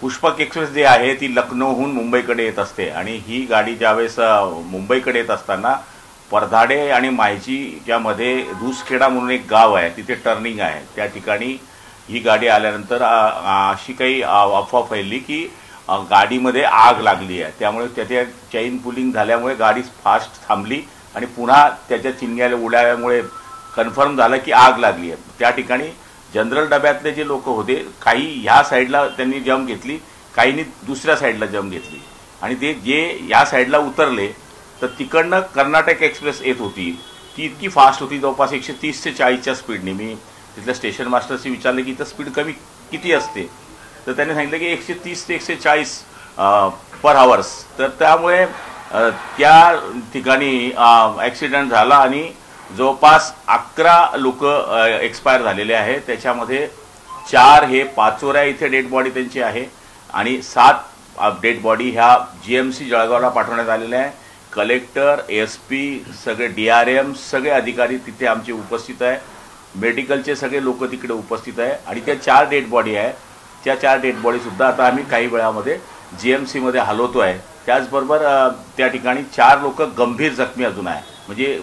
Pushpak express जी आहे ती लखनौहून मुंबईकडे येत असते आणि ही गाडी ज्यावेळेस मुंबईकडे येत असताना परधाडे आणि मायजीच्यामध्ये दूसखेडा म्हणून एक गाव आहे, तिथे टर्निंग आहे. त्या ठिकाणी ही गाडी आल्यानंतर अशी काही अफवा फैलली की गाडीमध्ये आग लागली आहे. त्यामुळे त्याच्या चेन पुलिंग झाल्यामुळे गाडी फास्ट थांबली आणि पुन्हा त्याच्या चिंग्याला उडाल्यामुळे कन्फर्म झालं की आग लागली आहे. त्या ठिकाणी जनरल डब्यातले जे लोक होते, काही ह्या साईडला त्यांनी जंप घेतली, काहींनी दुसऱ्या साईडला जंप घेतली आणि ते जे या साईडला उतरले तर तिकडनं कर्नाटक एक्सप्रेस येत होती. ती इतकी फास्ट होती, जवळपास 130 ते 40च्या स्पीडने. मी तिथल्या स्टेशन मास्टरशी विचारलं की इथं स्पीड कमी किती असते, तर त्यांनी सांगितलं की 130 ते 140 पर आवर्स. तर त्यामुळे त्या ठिकाणी ॲक्सिडेंट झाला आणि जवळपास 11 लोक एक्सपायर झालेले आहेत. त्याच्यामध्ये 4 हे पाचोऱ्या इथे डेड बॉडी त्यांची आहे आणि 7 डेड बॉडी ह्या GMC जळगावला पाठवण्यात आलेल्या आहे. कलेक्टर, SP, सगळे DRM, सगळे अधिकारी तिथे आमचे उपस्थित आहे. मेडिकलचे सगळे लोक तिकडे उपस्थित आहे आणि त्या 4 डेड बॉडी आहे, त्या 4 डेड बॉडीसुद्धा आता आम्ही काही वेळामध्ये GMC मध्ये हलवतो आहे. त्याचबरोबर त्या ठिकाणी 4 लोक गंभीर जखमी अजून आहे. म्हणजे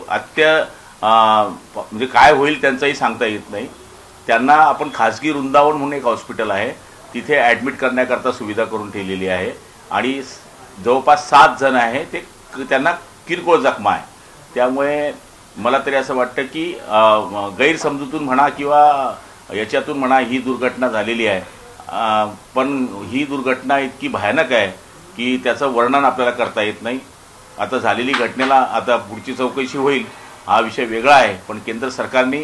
म्हणजे काय होईल त्यांचंही सांगता येत नाही. त्यांना आपण खाजगी वृंदावन म्हणून एक हॉस्पिटल आहे, तिथे ॲडमिट करण्याकरता सुविधा करून ठेवलेली आहे आणि जवळपास 7 जण आहे ते त्यांना किरकोळ जखमा आहे. त्यामुळे मला तरी असं वाटतं की गैरसमजूतून म्हणा किंवा याच्यातून म्हणा ही दुर्घटना झालेली आहे. पण ही दुर्घटना इतकी भयानक आहे की त्याचं वर्णन आपल्याला करता येत नाही. आता झालेली घटनेला आता पुढची चौकशी होईल, हा विषय वेगळा आहे. पण केंद्र सरकारने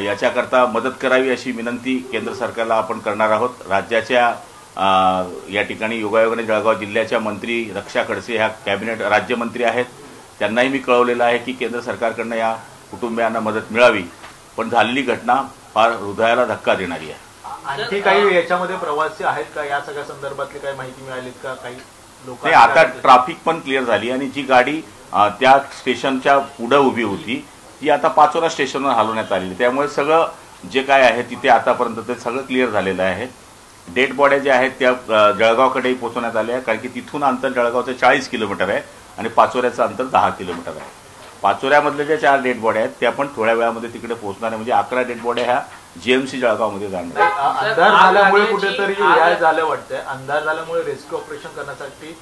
याच्याकरता मदत करावी अशी विनंती केंद्र सरकारला आपण करणार आहोत. राज्याच्या या ठिकाणी योगायोगाने जळगाव जिल्ह्याच्या मंत्री रक्षा खडसे ह्या कॅबिनेट राज्यमंत्री आहेत, त्यांनाही मी कळवलेलं आहे की केंद्र सरकारकडनं या कुटुंबियांना मदत मिळावी. पण झालेली घटना फार हृदयाला धक्का देणारी आहे. आणखी काही याच्यामध्ये प्रवासी आहेत का, या सगळ्या संदर्भातली काही माहिती मिळालीत का? काही लोक आता ट्रॅफिक पण क्लिअर झाली आणि जी गाडी त्या स्टेशनच्या पुढे उभी होती ती आता पाचोरा स्टेशनवर हलवण्यात आलेली. त्यामुळे सगळं जे काय आहे तिथे आतापर्यंत ते सगळं क्लिअर झालेलं आहे. डेड बॉड्या ज्या आहेत त्या जळगावकडेही पोहोचवण्यात आल्या आहे, कारण की तिथून अंतर जळगावचं 40 किलोमीटर आहे आणि पाचोऱ्याचं अंतर 10 किलोमीटर आहे. पाचोऱ्यामधल्या ज्या 4 डेड बॉड्या आहेत त्या पण थोड्या वेळामध्ये तिकडे पोहोचणार आहे. म्हणजे 11 डेड बॉड्या ह्या GMC जळगावमध्ये जाणार. अंधार झाल्यामुळे कुठेतरी या झालं वाटतंय, अंधार झाल्यामुळे रेस्क्यू ऑपरेशन करण्यासाठी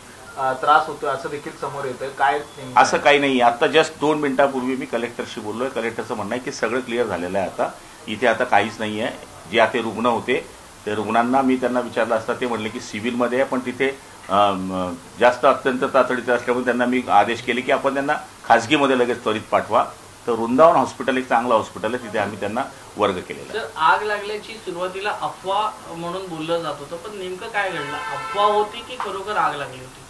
त्रास होतोय असं देखील समोर येतंय. काय असं काही नाही. आता जस्ट 2 मिनिटापूर्वी मी कलेक्टरशी बोललोय. कलेक्टरचं म्हणणं आहे की सगळं क्लिअर झालेलं आहे. आता इथे आता काहीच नाही आहे. जे आता रुग्ण होते ते रुग्णांना मी त्यांना विचारलं असता ते म्हणले की सिव्हिलमध्ये आहे, पण तिथे जास्त अत्यंत तातडीचं असल्यामुळे त्यांना मी आदेश केले की आपण त्यांना खाजगीमध्ये लगेच त्वरित पाठवा. तर वृंदावन हॉस्पिटल एक चांगलं हॉस्पिटल आहे, तिथे आम्ही त्यांना वर्ग केलेला आहे. आग लागल्याची सुरुवातीला अफवा म्हणून बोललं जात होतं, पण नेमकं काय घडलं? अफवा होती की खरोखर आग लागली होती?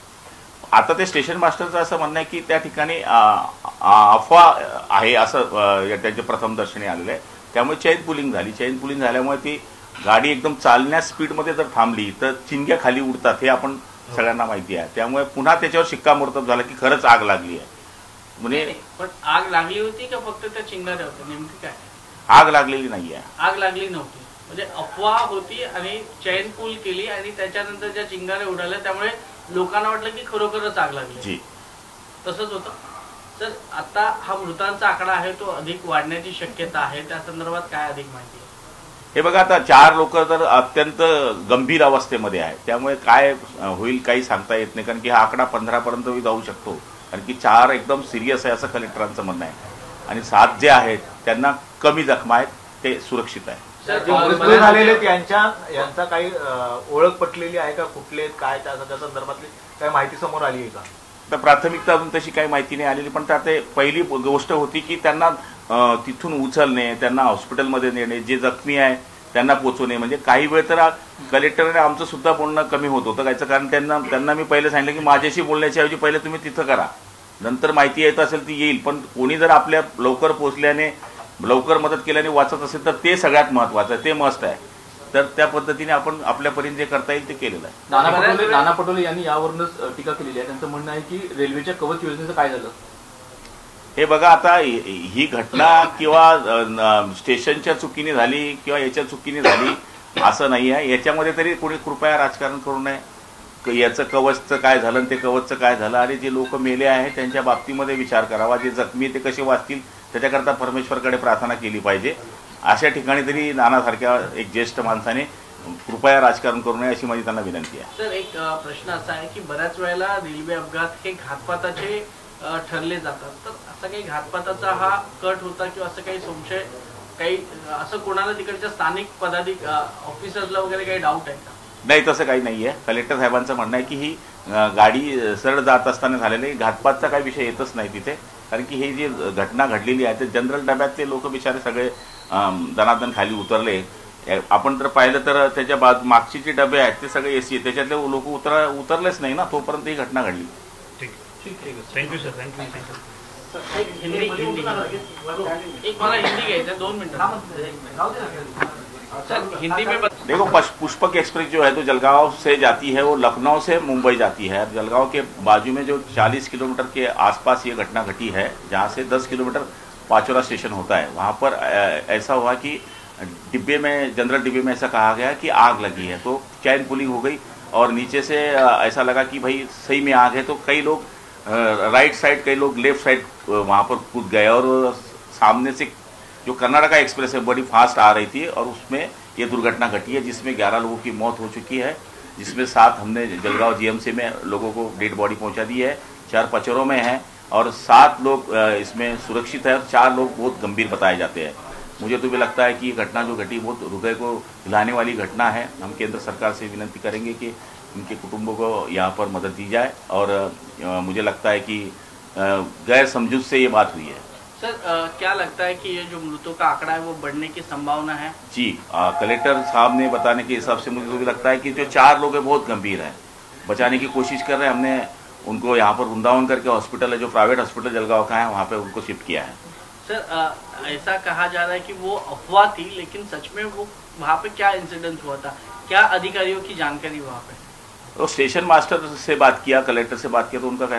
आता ते स्टेशन मास्टरचं असं म्हणणं आहे की त्या ठिकाणी अफवा आहे असं त्यांच्या प्रथम दर्शनी आलेलं आहे. त्यामुळे चेन पुलिंग झाली. चेन पुलिंग झाल्यामुळे ती गाडी एकदम चालण्यास स्पीडमध्ये जर थांबली तर चिंग्या खाली उडतात, हे आपण सगळ्यांना माहिती आहे. त्यामुळे पुन्हा त्याच्यावर शिक्कामोर्तब झाला की खरंच आग लागली आहे. म्हणजे पण आग लागली होती का फक्त त्या चिंगाऱ्या होत्या? नेमकी काय? आग लागलेली नाही आहे. आग लागली नव्हती, म्हणजे अफवा होती आणि चैन पूल केली आणि त्याच्यानंतर ज्या चिंगाऱ्या उडाल्या त्यामुळे लोकांना वाटलं की खरोखरच आग लागली. जी तसंच होतं. तर आता हा मृतांचा आकडा आहे तो अधिक वाढण्याची शक्यता आहे, त्या संदर्भात काय अधिक माहिती आहे? हे बघा, आता 4 लोक तर अत्यंत गंभीर अवस्थेमध्ये आहेत. त्यामुळे काय होईल काही सांगता येत नाही, कारण की हा आकडा 15 पर्यंत जाऊ शकतो. कारण की 4 एकदम सिरियस आहे असं कलेक्टरांचं म्हणणं आहे आणि 7 जे आहेत त्यांना कमी जखमा आहेत, ते सुरक्षित आहे. मृत्यू झालेले यांचा काही ओळख पटलेली आहे का, कुठले काय, त्या संदर्भातली काही माहिती समोर आली आहे का? तर प्राथमिकता अजून तशी काही माहिती नाही आलेली. पण त्यात पहिली गोष्ट होती की त्यांना तिथून उचलणे, त्यांना हॉस्पिटलमध्ये नेणे, जे जखमी आहे त्यांना पोचवणे. म्हणजे काही वेळ तर कलेक्टरने आमचं सुद्धा बोलणं कमी होत होतं. याचं कारण त्यांना मी पहिले सांगितलं की माझ्याशी बोलण्याच्या ऐवजी पहिले तुम्ही तिथं करा, नंतर माहिती येत असेल ती येईल. पण कोणी जर आपल्या लवकर पोचल्याने, लवकर मदत केल्याने वाचत असेल तर ते सगळ्यात महत्त्वाचं आहे, ते मस्ट आहे. तर त्या पद्धतीने आपण आपल्या परीने जे करता येईल ते केलेलं आहे. नाना पटोले यांनी यावरूनच टीका केलेली आहे. त्यांचं म्हणणं आहे की रेल्वेच्या कवच योजनेचं काय झालं? हे बघा, आता ही घटना किंवा स्टेशनच्या चुकीने झाली किंवा याच्या चुकीने झाली असं नाही आहे. याच्यामध्ये तरी कोणी कृपया राजकारण करू नये. याचं कवचचं काय झालं आणि ते कवचचं काय झालं, आणि जे लोक मेले आहेत त्यांच्या बाबतीमध्ये विचार करावा. जे जखमी ते कसे वाचतील त्याच्याकरता परमेश्वरकडे प्रार्थना केली पाहिजे. अशा ठिकाणी तरी नानासारख्या एक ज्येष्ठ माणसाने कृपया राजकारण करू नये अशी माझी त्यांना विनंती आहे. सर, एक प्रश्न असा आहे की बऱ्याच वेळेला रेल्वे अपघात हे घातपाताचे ठरले जातात, तर असा काही घातपाताचा हा कट होता किंवा असं काही संशय, काही असं कोणाला तिकडच्या स्थानिक ऑफिसर्सला वगैरे काही डाऊट आहे का? नाही, तसं काही नाही आहे. कलेक्टर साहेबांचं म्हणणं आहे की ही गाडी सरळ जात असताना झालेली घातपातचा काही विषय येतच नाही तिथे, कारण की ही जी घटना घडलेली आहे ते जनरल डब्यातले लोक बिचारे सगळे दनादन खाली उतरले. आपण तर पाहिलं तर त्याच्या मागचे जे डबे आहेत ते सगळे एसी आहेत, त्याच्यातले लोक उतरलेच नाही ना तोपर्यंत ही घटना घडली. Thank you sir, thank you. हिंदी एक मला हिंदी घ्यायचं 2 मिनटं. सर, हिंदी में देखो, पुष्पक एक्सप्रेस जो है तो जलगांव से जाती है, वो लखनऊ से मुंबई जाती है. जलगांव के बाजू में जो 40 किलोमीटर के आसपास ये घटना घटी है, जहाँ से 10 किलोमीटर पाचोरा स्टेशन होता है. वहाँ पर ऐसा हुआ कि डिब्बे में, जनरल डिब्बे में ऐसा कहा गया कि आग लगी है, तो चैन पुलिंग हो गई और नीचे से ऐसा लगा कि भाई सही में आग है, तो कई लोग राइट साइड, कई लोग लेफ्ट साइड वहाँ पर कूद गए और सामने से जो कर्नाटका एक्सप्रेस है बड़ी फास्ट आ रही थी और उसमें ये दुर्घटना घटी है, जिसमें 11 लोगों की मौत हो चुकी है, जिसमें 7 हमने जलगांव जीएमसी में लोगों को डेड बॉडी पहुंचा दी है, 4 पचोरों में हैं और 7 लोग इसमें सुरक्षित है और 4 लोग बहुत गंभीर बताए जाते हैं. मुझे तो भी लगता है कि ये घटना जो घटी बहुत हृदय को हिलाने वाली घटना है. हम केंद्र सरकार से विनंती करेंगे कि उनके कुटुंबों को यहाँ पर मदद दी जाए और मुझे लगता है कि गैर समझूत से ये बात हुई है. सर, क्या लगता है कि ये जो मृतों का आंकड़ा है वो बढ़ने की संभावना है? जी, कलेक्टर साहब ने बताने के हिसाब से मुझे तो भी लगता है कि जो 4 लोग हैं बहुत गंभीर हैं, बचाने की कोशिश कर रहे हैं. हमने उनको यहाँ पर वृंदावन करके हॉस्पिटल है, जो प्राइवेट हॉस्पिटल जलगांव का है, वहाँ पे उनको शिफ्ट किया है. सर, ऐसा कहा जा रहा है कि वो अफवाह थी, लेकिन सच में वो वहाँ पे क्या इंसिडेंट हुआ था, क्या अधिकारियों की जानकारी वहाँ पे? तो स्टेशन मास्टर से बात किया, कलेक्टर से बात किया, तो उनका कहना